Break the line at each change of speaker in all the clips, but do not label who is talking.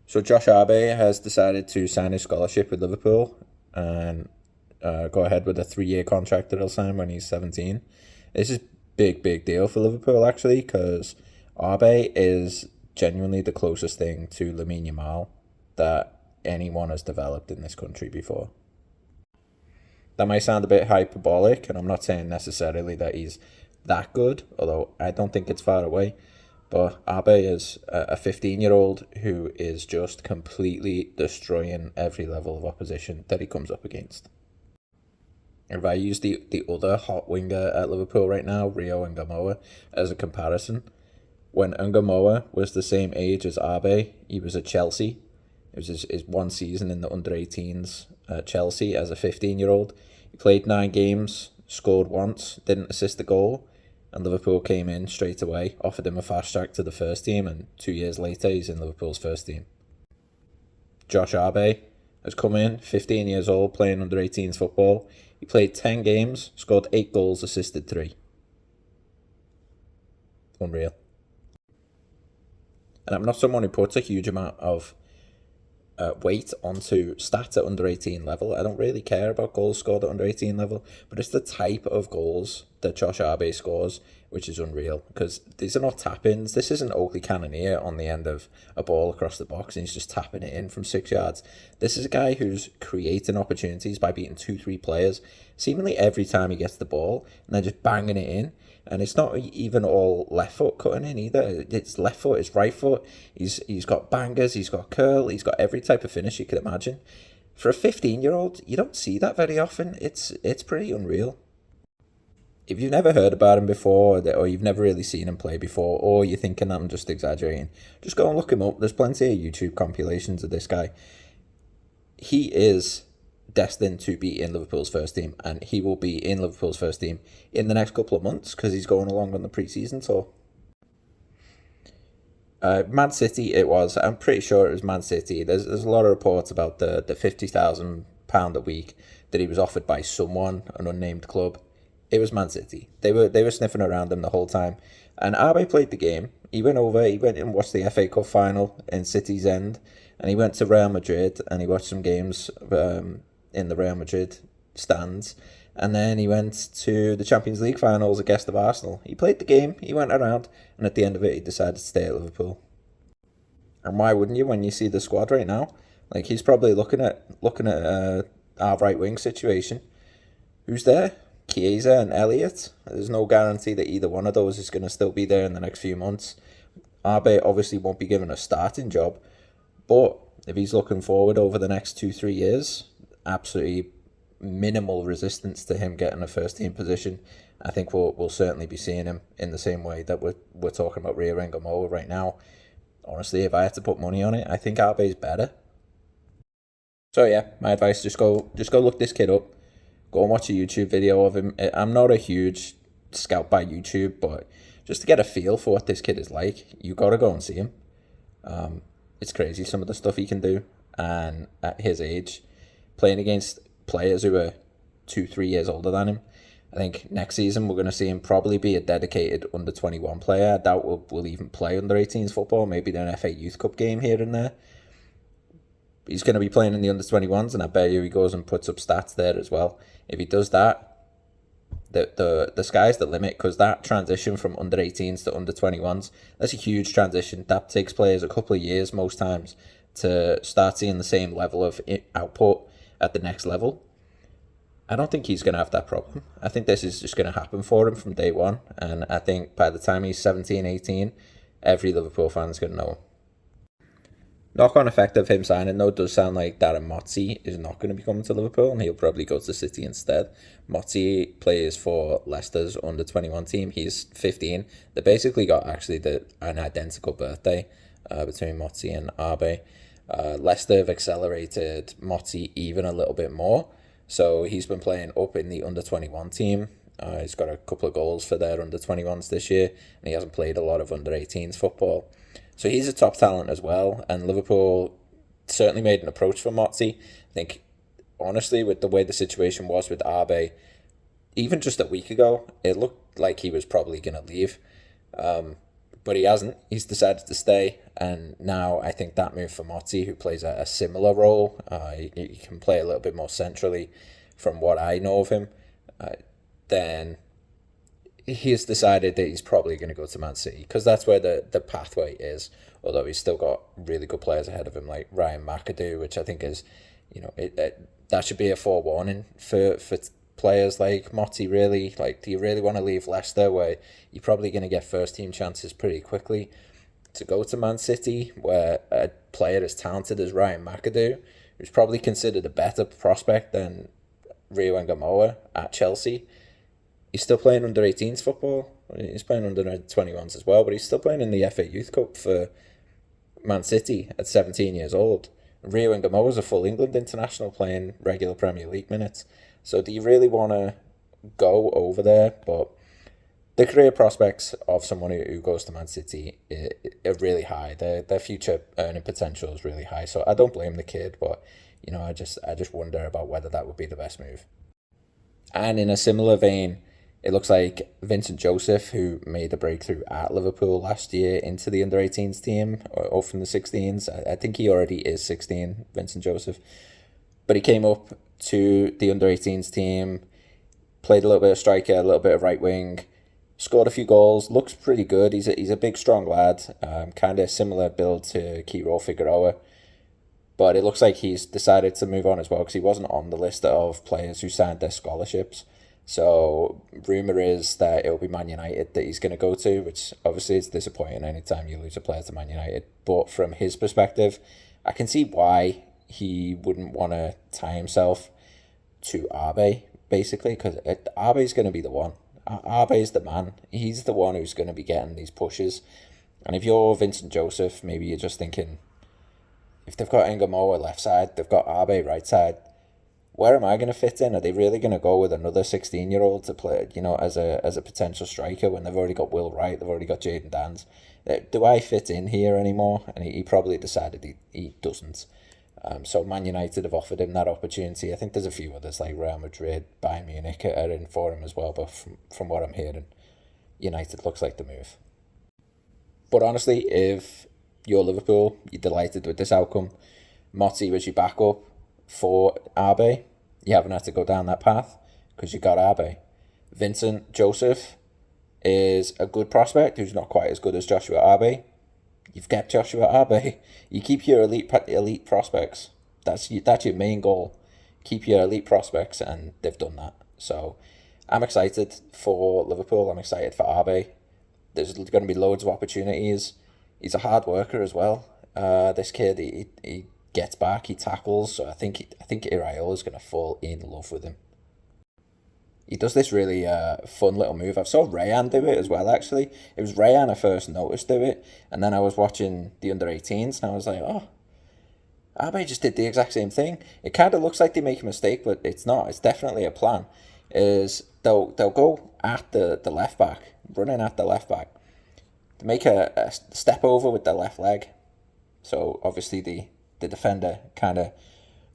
So Josh Arbe has decided to sign his scholarship with Liverpool and go ahead with a 3-year contract that he'll sign when he's 17. This is big deal for Liverpool actually because Arbe is genuinely the closest thing to Lamine Yamal that anyone has developed in this country before. That might sound a bit hyperbolic, and I'm not saying necessarily that he's that good, although I don't think it's far away. But Abe is a 15-year-old who is just completely destroying every level of opposition that he comes up against. If I use the other hot winger at Liverpool right now, Rio Ngamoa, as a comparison, when Ngamoa was the same age as Abe, he was at Chelsea. It was his one season in the under-18s at Chelsea as a 15-year-old. He played 9 games, scored once, didn't assist a goal, and Liverpool came in straight away, offered him a fast track to the first team, and 2 years later he's in Liverpool's first team. Josh Arbe has come in, 15 years old, playing under-18s football. He played 10 games, scored 8 goals, assisted 3. Unreal. And I'm not someone who puts a huge amount of weight onto stats at under 18 level. I don't really care about goals scored at under 18 level, but it's the type of goals that Josh Arbe scores which is unreal, because these are not tap-ins. This isn't Oakley Cannoneer on the end of a ball across the box and he's just tapping it in from 6 yards. This is a guy who's creating opportunities by beating 2-3 players seemingly every time he gets the ball and then just banging it in. And it's not even all left foot cutting in either. It's left foot, it's right foot. He's got bangers, he's got curl, he's got every type of finish you could imagine. For a 15-year-old, you don't see that very often. It's pretty unreal. If you've never heard about him before, or you've never really seen him play before, or you're thinking that I'm just exaggerating, just go and look him up. There's plenty of YouTube compilations of this guy. He is destined to be in Liverpool's first team, and he will be in Liverpool's first team in the next couple of months because he's going along on the pre-season tour. Man City it was. I'm pretty sure it was Man City. There's a lot of reports about the £50,000 a week that he was offered by someone, an unnamed club. It was Man City. They were sniffing around him the whole time. And Abe played the game. He went and watched the FA Cup final in City's End, and he went to Real Madrid and he watched some games in the Real Madrid stands, and then he went to the Champions League finals, a guest of Arsenal. He played the game, he went around, and at the end of it he decided to stay at Liverpool. And why wouldn't you when you see the squad right now? Like, he's probably looking at our right wing situation. Who's there? Chiesa and Elliott. There's no guarantee that either one of those is going to still be there in the next few months. Abe obviously won't be given a starting job, but if he's looking forward over the next 2-3 years, absolutely minimal resistance to him getting a first team position. I think we'll certainly be seeing him in the same way that we're talking about Rio Ngamoa right now. Honestly, if I had to put money on it, I think Arbe's better. So yeah, my advice: just go look this kid up. Go and watch a YouTube video of him. I'm not a huge scout by YouTube, but just to get a feel for what this kid is like, you got to go and see him. It's crazy some of the stuff he can do, and at his age, playing against players who are 2-3 years older than him. I think next season we're going to see him probably be a dedicated under-21 player. I doubt we'll even play under-18s football, maybe an FA Youth Cup game here and there. But he's going to be playing in the under-21s, and I bet you he goes and puts up stats there as well. If he does that, the sky's the limit, because that transition from under-18s to under-21s, that's a huge transition. That takes players a couple of years most times to start seeing the same level of output at the next level. I don't think he's going to have that problem. I think this is just going to happen for him from day one, and I think by the time he's 17, 18, every Liverpool fan's going to know. Knock-on effect of him signing, though, does sound like Darren Motzi is not going to be coming to Liverpool, and he'll probably go to City instead. Motzi plays for Leicester's under-21 team. He's 15. They basically got actually an identical birthday between Motzi and Abe. Leicester have accelerated Motzi even a little bit more, so he's been playing up in the under-21 team. He's got a couple of goals for their under-21s this year, and he hasn't played a lot of under-18s football. So he's a top talent as well, and Liverpool certainly made an approach for Motzi. I think, honestly, with the way the situation was with Abe, even just a week ago, it looked like he was probably going to leave. But but he hasn't. He's decided to stay, and now I think that move for Motti, who plays a similar role, he can play a little bit more centrally from what I know of him, then he has decided that he's probably going to go to Man City because that's where the pathway is. Although he's still got really good players ahead of him, like Ryan McAdoo, which I think is, that should be a forewarning for players like Motti. Really, like, do you really want to leave Leicester, where you're probably going to get first team chances pretty quickly, to go to Man City, where a player as talented as Ryan McAdoo, who's probably considered a better prospect than Rio Ngamoa at Chelsea? He's still playing under 18s football. He's playing under 21s as well, but he's still playing in the FA Youth Cup for Man City at 17 years old. Rio Ngamoa is a full England international playing regular Premier League minutes. So do you really want to go over there? But the career prospects of someone who goes to Man City are really high. Their future earning potential is really high. So I don't blame the kid, but I just wonder about whether that would be the best move. And in a similar vein, it looks like Vincent Joseph, who made a breakthrough at Liverpool last year into the under-18s team, or from the 16s. I think he already is 16, Vincent Joseph. But he came up to the under-18s team, played a little bit of striker, a little bit of right wing, scored a few goals, looks pretty good. He's a big, strong lad, kind of similar build to Kiro Figueroa. But it looks like he's decided to move on as well because he wasn't on the list of players who signed their scholarships. So rumour is that it'll be Man United that he's going to go to, which obviously is disappointing anytime you lose a player to Man United. But from his perspective, I can see why he wouldn't want to tie himself to Abe, basically, because Abe's going to be the one. Abe's the man. He's the one who's going to be getting these pushes. And if you're Vincent Joseph, maybe you're just thinking, if they've got Ngamoa left side, they've got Abe right side, where am I going to fit in? Are they really going to go with another 16-year-old to play, as a potential striker when they've already got Will Wright, they've already got Jayden Dans? Do I fit in here anymore? And he probably decided he doesn't. So Man United have offered him that opportunity. I think there's a few others like Real Madrid, Bayern Munich are in for him as well. But from what I'm hearing, United looks like the move. But honestly, if you're Liverpool, you're delighted with this outcome. Motti was your backup for Abe. You haven't had to go down that path because you got Abe. Vincent Joseph is a good prospect who's not quite as good as Joshua Abe. You've kept Joshua Abe. You keep your elite prospects. That's your main goal. Keep your elite prospects, and they've done that. So I'm excited for Liverpool. I'm excited for Abe. There's going to be loads of opportunities. He's a hard worker as well. This kid, he gets back, he tackles. So I think Iraola's going to fall in love with him. He does this really fun little move. I saw Rayan do it as well, actually. It was Rayan I first noticed do it. And then I was watching the under-18s and I was like, oh, Abe just did the exact same thing. It kind of looks like they make a mistake, but it's not. It's definitely a plan. They'll go at the left back, running at the left back. They make a step over with their left leg. So obviously the defender kind of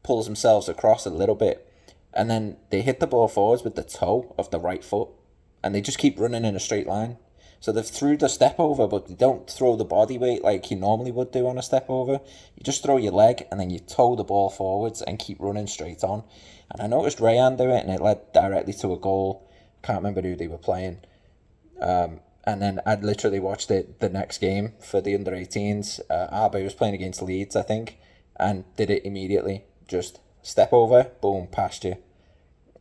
pulls themselves across a little bit. And then they hit the ball forwards with the toe of the right foot. And they just keep running in a straight line. So they've threw the step over, but they don't throw the body weight like you normally would do on a step over. You just throw your leg and then you toe the ball forwards and keep running straight on. And I noticed Rayan do it and it led directly to a goal. Can't remember who they were playing. And then I'd literally watched it the next game for the under-18s. Abe was playing against Leeds, I think, and did it immediately. Just step over, boom, past you.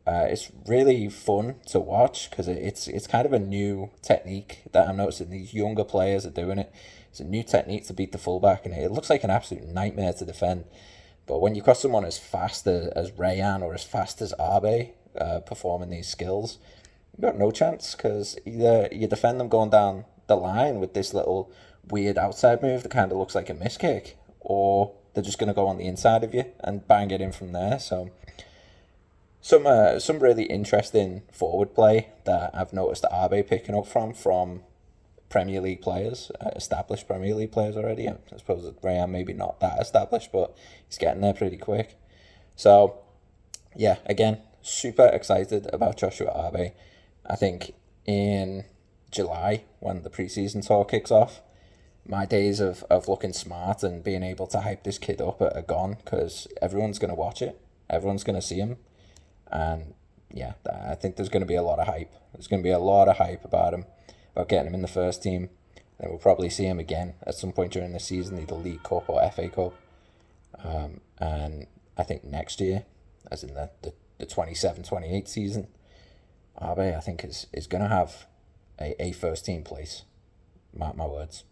It's really fun to watch because it's kind of a new technique that I'm noticing. These younger players are doing it. It's a new technique to beat the fullback, and it looks like an absolute nightmare to defend. But when you've got someone as fast as Rayan or as fast as Abe performing these skills, you've got no chance because either you defend them going down the line with this little weird outside move that kind of looks like a miss kick, or they're just going to go on the inside of you and bang it in from there. So some really interesting forward play that I've noticed Abe picking up from Premier League players, established Premier League players already. I suppose that Rayan maybe not that established, but he's getting there pretty quick. So yeah, again, super excited about Joshua Abe. I think in July when the preseason tour kicks off. My days of looking smart and being able to hype this kid up are gone because everyone's going to watch it. Everyone's going to see him. And yeah, I think there's going to be a lot of hype. There's going to be a lot of hype about him, about getting him in the first team. And we'll probably see him again at some point during the season, either League Cup or FA Cup. And I think next year, as in the 27-28 season, Abe, I think, is going to have a first team place. Mark my words.